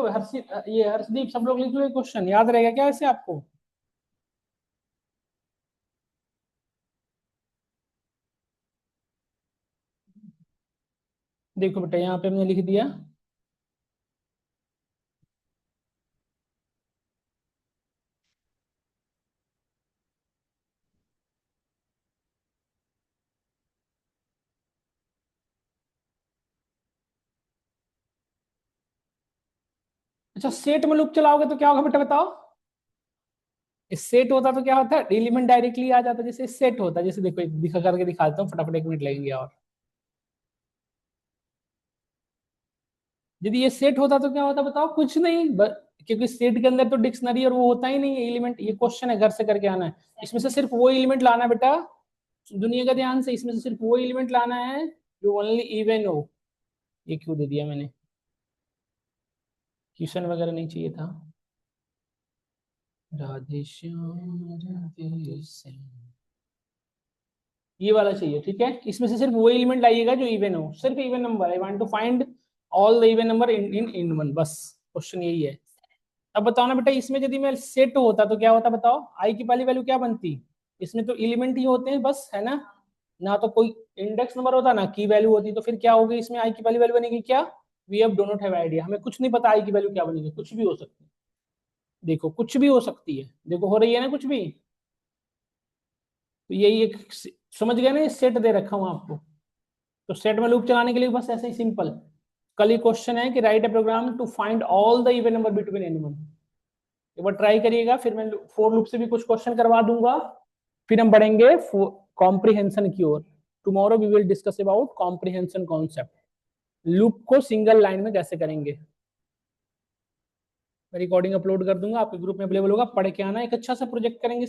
ये हर्षदीप सब लोग लिख लो, क्वेश्चन याद रहेगा क्या ऐसे आपको? देखो बेटा यहाँ पे हमने लिख दिया। अच्छा सेट में लूप चलाओगे तो क्या होगा बेटा बताओ? इस सेट होता तो क्या होता है, एलिमेंट डायरेक्टली आ जाता। जैसे सेट होता, जैसे देखो एक दिखा करके दिखाता हूँ फटाफट, 1 मिनट लगेंगे और। यदि ये सेट होता तो क्या होता बताओ? कुछ नहीं, क्योंकि सेट के अंदर तो डिक्शनरी और वो होता ही नहीं है एलिमेंट। ये क्वेश्चन है, घर से करके आना है। इसमें से सिर्फ वो एलिमेंट लाना है बेटा, दुनिया का ध्यान से, इसमें से सिर्फ वो एलिमेंट लाना है जो ओनली इवन हो। ये क्यों दे दिया मैंने, क्वेश्चन वगैरह नहीं चाहिए था। राधे श्याम राधे श्याम, ये वाला चाहिए, ठीक है। इसमें से सिर्फ वो एलिमेंट लाइएगा जो इवन हो, सिर्फ even number. I want to find all the even number in one, बस क्वेश्चन यही है। अब बताओ ना बेटा, इसमें यदि मैं सेट होता तो क्या होता बताओ? आई की पहली वैल्यू क्या बनती? इसमें तो एलिमेंट ही होते हैं बस, है ना? ना तो कोई इंडेक्स नंबर होता ना की वैल्यू होती। तो फिर क्या होगी इसमें, आई की पहली वैल्यू बनेगी क्या? We have do not have idea, हमें कुछ नहीं पता आई की वैल्यू क्या बनेगी, कुछ भी हो सकती है। देखो कुछ भी हो सकती है, देखो हो रही है ना कुछ भी। तो यही एक, समझ गए ना, ये सेट दे रखा हूं आपको। तो सेट में लूप चलाने के लिए बस ऐसे ही सिंपल, कल ही क्वेश्चन है कि write a program to find all the even number between any. एक बार ट्राई करिएगा, फिर मैं फोर लूप से भी कुछ क्वेश्चन करवा दूंगा। फिर हम बढ़ेंगे कॉम्प्रिहेंशन की ओर। Tomorrow we will discuss about comprehension concept. Loop को सिंगल लाइन में कैसे करेंगे। मैं रिकॉर्डिंग अपलोड कर दूंगा, आपके ग्रुप में अवेलेबल होगा, पढ़ के आना, एक अच्छा सा प्रोजेक्ट करेंगे।